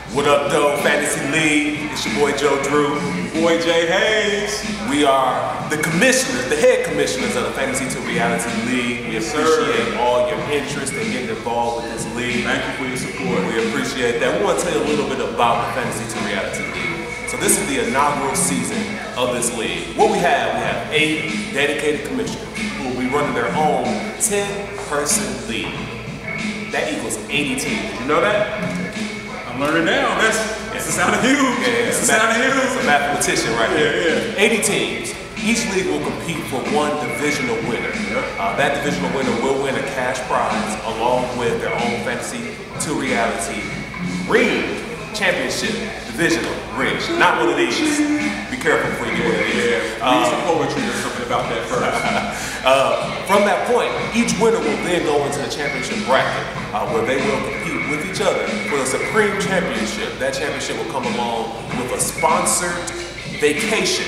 What up, though? Fantasy League. It's your boy Joe Drew. Boy Jay Hayes. We are the commissioners, the head commissioners of the Fantasy2reality League. We appreciate all your interest in getting involved with this league. Thank you for your support. We appreciate that. We want to tell you a little bit about the Fantasy2reality League. So this is the inaugural season of this league. What we have 8 dedicated commissioners who will be running their own 10-person league. That equals 80 teams. Did you know that? I'm learning now. That's the sound of huge. Yeah, it's the sound of huge. It's a mathematician right here. Yeah. 80 teams. Each league will compete for one divisional winner. That divisional winner will win a cash prize along with their own Fantasy2reality ring championship divisional ring. Not one of these. Be careful before you get one of these. Read some poetry or something about that first. From that point, each winner will then go into the championship bracket where they will compete with each other for the Supreme Championship. That championship will come along with a sponsored vacation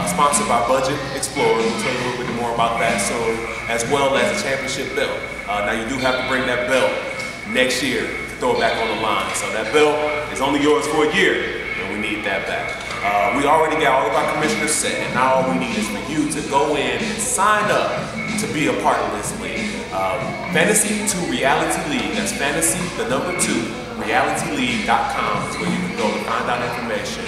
sponsored by Budget Explorer. We'll tell you a little bit more about that soon, as well as a championship belt. Now you do have to bring that belt next year to throw it back on the line. So that belt is only yours for a year, and we need that back. We already got all of our commissioners set, and now all we need is for you to go in and sign up to be a part of this league. Fantasy2reality League, that's fantasy, the number 2, realityleague.com is where you can go to find out information,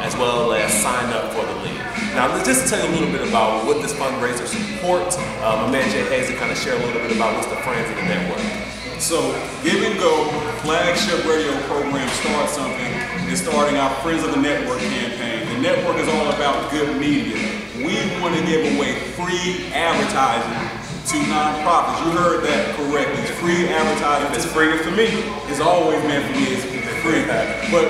as well as sign up for the league. Now, let's just tell you a little bit about what this fundraiser supports. My man Jay Hayes will kind of share a little bit about what's the Friends of the Network. So, Give and Go, flagship radio program, Start Something, is starting our Friends of the Network campaign. The network is all about good media. We want to give away free advertising to nonprofits. You heard that correctly. It's free advertising. If it's free for me, it's always meant for me. It's free. But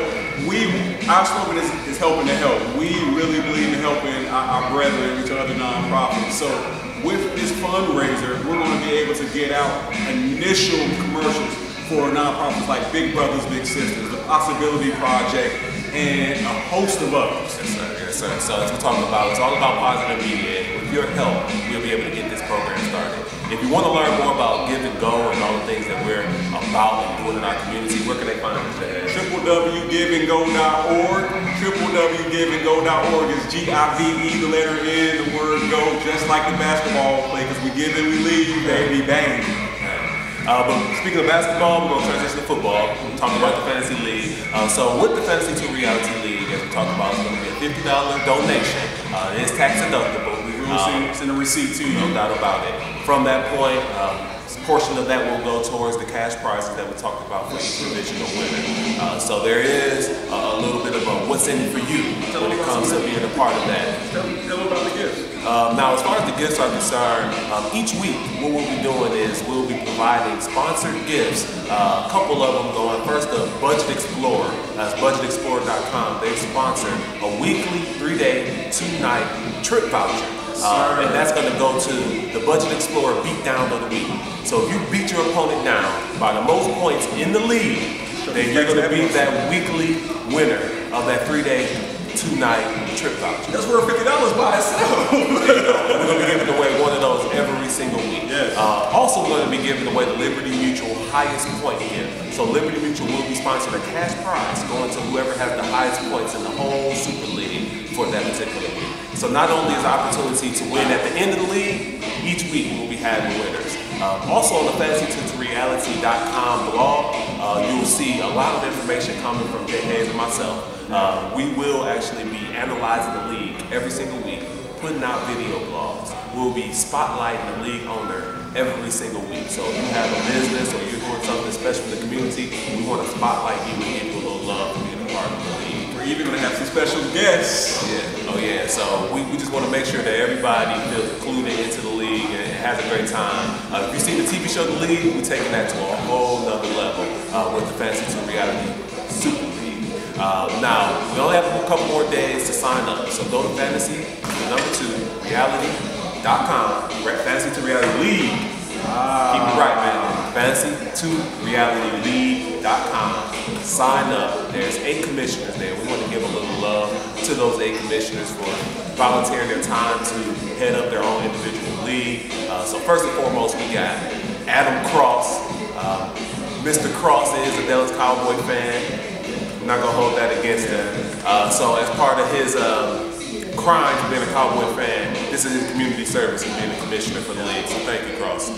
our slogan is helping to help. We really believe in helping our brethren, each other nonprofits. So with this fundraiser, we're going to be able to get out initial commercials for nonprofits like Big Brothers, Big Sisters, the Possibility Project, and a host of others. Yes, sir. Yes, sir. So as we're talking about, it's all about positive media. With your help, we'll be able to get this program started. If you want to learn more about Give and Go and all the things that we're about and doing in our community, where can they find us at? www.giveandgo.org. www.giveandgo.org is G-I-V-E, the letter N, the word go, just like the basketball play, because we give and we leave, baby, bang. But speaking of basketball, we're going to transition to football. We're talking about the Fantasy League. So with the Fantasy2reality League, as we talked about, it's going to be a $50 donation. It is tax deductible. Send a receipt to you. No doubt about it. From that point, a portion of that will go towards the cash prizes that we talked about for each divisional winner. So there is a little bit of what's in it for you when it comes to being a part of that. Tell them about the gifts. Now, as far as the gifts are concerned, each week what we'll be doing is we'll be providing sponsored gifts. A couple of them going. First, the Budget Explorer. That's budgetexplorer.com. They sponsor a weekly 3-day, 2-night trip voucher. And that's going to go to the Budget Explorer Beatdown of the Week. So if you beat your opponent down by the most points in the league, then you're going to be that weekly winner of that 3-day, 2-night trip voucher. That's worth $50 by itself. We're going to be giving away one of those every single week. Yes. Also, we're going to be giving away the Liberty Mutual highest point gift. So Liberty Mutual will be sponsoring a cash prize going to whoever has the highest points in the whole Super League for that particular week. So not only is the opportunity to win at the end of the league, each week we'll be having winners. Also on the Fantasy2reality.com blog, you'll see a lot of information coming from Jay Hayes and myself. We will actually be analyzing the league every single week, putting out video blogs. We'll be spotlighting the league owner every single week. So if you have a business or you're doing something special in the community, we want to spotlight you and give you a little love for being a part of the league. We're even going to have some special guests. Yeah. Oh yeah. So we just want to make sure that everybody feels included into the league and has a great time. If you see the TV show The League, we're taking that to a whole nother level with the Fantasy2reality Super League. Now, we only have a couple more days to sign up. So go to fantasy, the number 2, reality.com, Fantasy2reality League. Keep it right, man. Fantasy2realityleague.com. Sign up. There's 8 commissioners there. We want to give a little love to those 8 commissioners for volunteering their time to head up their own individual league. So first and foremost, we got Adam Cross. Mr. Cross is a Dallas Cowboy fan. not gonna hold that against him. So as part of his crime for being a Cowboy fan, this is his community service and being the commissioner for the league. So thank you, Cross.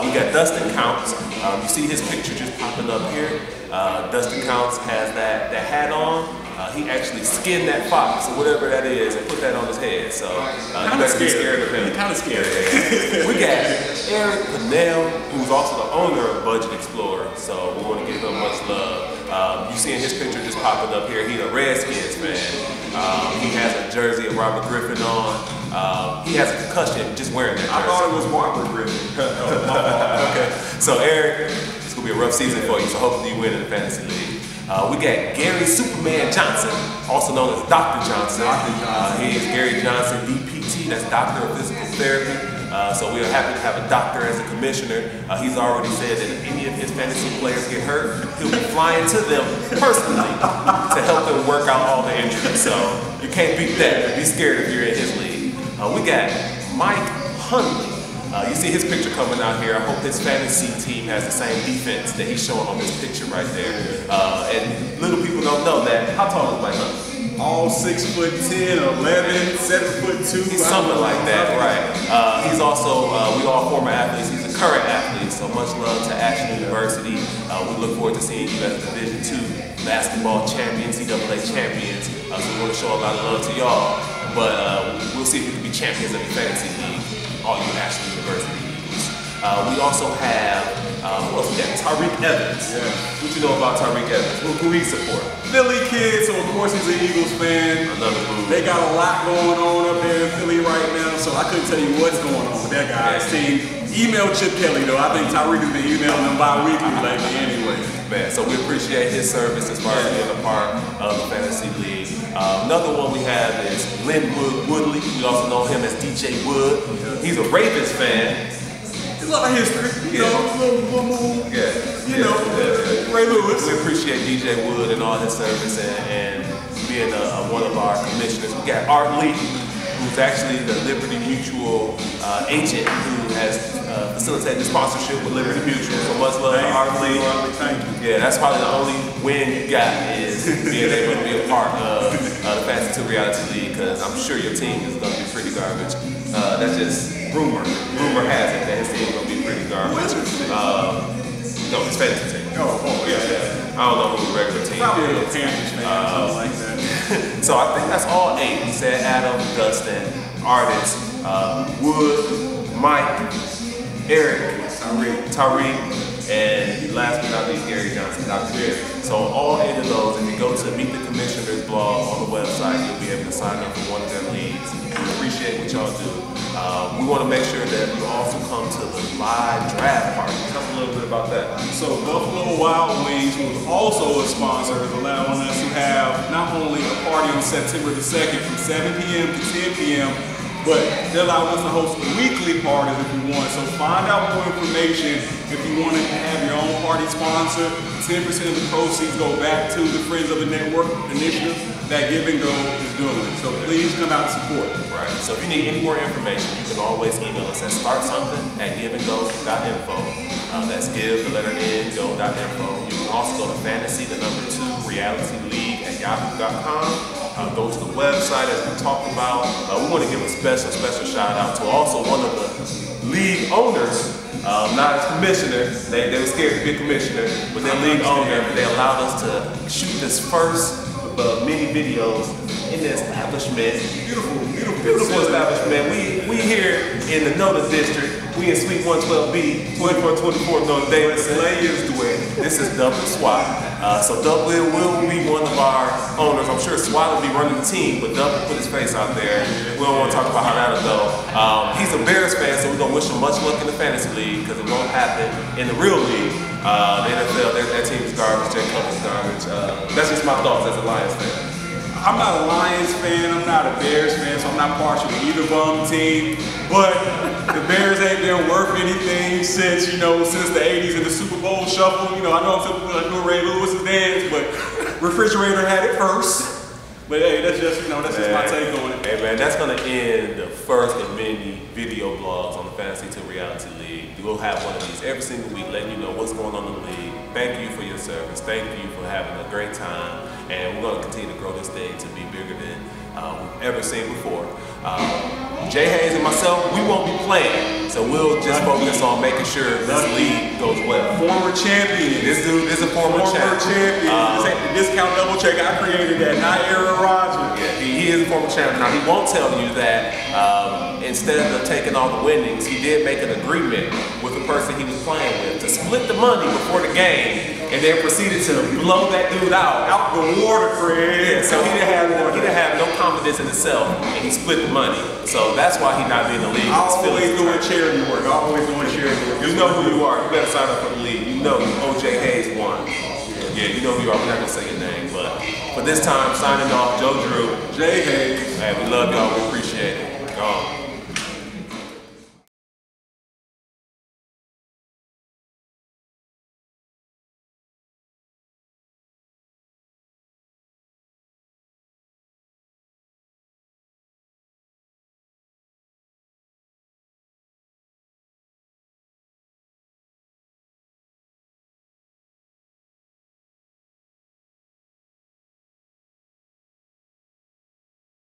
We got Dustin Counts. You see his picture just popping up here. Dustin Counts has that hat on. He actually skinned that fox or whatever that is and put that on his head. So you better be scared of him. Kind of scared. We got Eric Pennell, who's also the owner of Budget Explorer. So we want to give him much love. You seeing his picture just popping up here. He's a Redskins fan. He has a jersey of Robert Griffin on. He has a concussion just wearing that jersey. I thought it was Robert Griffin. Okay. So Eric, it's gonna be a rough season for you. So hopefully you win in the fantasy league. We got Gary Superman Johnson, also known as Dr. Johnson. He is Gary Johnson, DPT, that's Doctor of Physical Therapy. So we are happy to have a doctor as a commissioner. He's already said that if any of his fantasy players get hurt, he'll be flying to them personally to help them work out all the injuries. So you can't beat that. Be scared if you're in his league. We got Mike Hundley. You see his picture coming out here. I hope his fantasy team has the same defense that he's showing on this picture right there. And little people don't know that. How tall is Mike Hundley? All 6'10", 11, 7'2". He's something like that, right? He's also, we all former athletes. He's a current athlete, so much love to Ashland University. We look forward to seeing you as Division II basketball champions, NCAA champions. So we want to show a lot of love to y'all. But we'll see if we can be champions of the fantasy league. All you Ashland University Eagles. We also have, who else we got? Tariq Evans. Yeah. What you know about Tariq Evans? Who he support? Philly kid, so of course he's an Eagles fan. Another move. They got a lot going on up there in Philly right now, so I couldn't tell you what's going on with that guy's team. Email Chip Kelly though. I think Tariq has been emailing them bi-weekly lately anyway. Man, so we appreciate his service as far as being a part of the fantasy league. Another one we have is Linwood Woodley. We also know him as DJ Wood. He's a Ravens fan. A lot of history, you know, little move. Ray Lewis. We appreciate DJ Wood and all his service and being one of our commissioners. We got Art Lee, who's actually the Liberty Mutual agent who has facilitated the sponsorship with Liberty Mutual. So much love to Art Lee. Thank you. Yeah, that's probably the only win you got is being able to be a part of the Fantasy2reality League, because I'm sure your team is going to be pretty garbage. That's just rumor. Rumor has it that his team is going to be pretty garbage. Who is his team? No, his fantasy team. Yeah. I don't know who the regular team Probably a is. Panthers fan, something like that. So I think that's all 8. He said Adam, Dustin, Artist, Wood, Mike, Eric, Tariq, and last but not least, Gary Johnson, Dr. Gary. So all 8 of those, if you go to Meet the Commissioners blog on the website, you'll be able to sign up for one of their leagues. We appreciate what y'all do. We want to make sure that you also come to the live draft party. Tell me a little bit about that. So Buffalo Wild Wings, who is also a sponsor, is allowing us to have not only a party on September the 2nd from 7 p.m. to 10 p.m., but they're allowing us to host weekly parties if you want. So find out more information if you want to have your own party sponsor. 10% of the proceeds go back to the Friends of the Network initiative that Give and Go is doing. So please come out and support. Right. So if you need any more information, you can always email us at startsomething@giveandgo.info. That's give, the letter N, go.info. You can also go to Fantasy2reality@yahoo.com. Go to the website as we talked about. We want to give a special shout out to also one of the league owners, not as commissioner. They were scared to be a commissioner, but they're league owner. They allowed us to shoot this first mini videos in the establishment. Beautiful establishment. We here in the Noda District. We in Suite 112B, 2424 North Davidson. This is Dub and Swat. So Dub will be one of our owners. I'm sure Swat will be running the team, but Dub will put his face out there. We don't want to talk about how that'll go. He's a Bears fan, so we're going to wish him much luck in the fantasy league, because it won't happen in the real league. The NFL, that team is garbage, Jay Cutler's garbage. That's just my thoughts as a Lions fan. I'm not a Lions fan, I'm not a Bears fan, so I'm not partial to either bum team. But the Bears ain't been worth anything since the 80s and the Super Bowl shuffle. I know I'm telling people I know Ray Lewis' dance, but Refrigerator had it first. But hey, that's just my take on it. Hey man, that's gonna end the first of many video blogs on the Fantasy2reality League. We'll have one of these every single week, letting you know what's going on in the league. Thank you for your service. Thank you for having a great time. and we're going to continue to grow this thing to be bigger than we've ever seen before. Jay Hayes and myself, we won't be playing, so we'll just focus on making sure this league goes well. Former champion. This dude is a former champion. This ain't the discount double check. I created that, not Aaron Rodgers. Yeah, he is a former champion. Now, he won't tell you that instead of taking all the winnings, he did make an agreement with the person he was playing with to split the money before the game, and then proceeded to blow that dude out the water, Craig. Yeah, so he didn't have no confidence in himself, and he split the money. So that's why he's not in the league. Always doing charity work. Always doing charity work. You know who you are. You better sign up for the league. You know OJ Hayes won. Yeah, you know who you are. We're not gonna say your name, but for this time, signing off, Joe Drew, Jay Hayes. Hey, we love y'all. We appreciate it. Gone.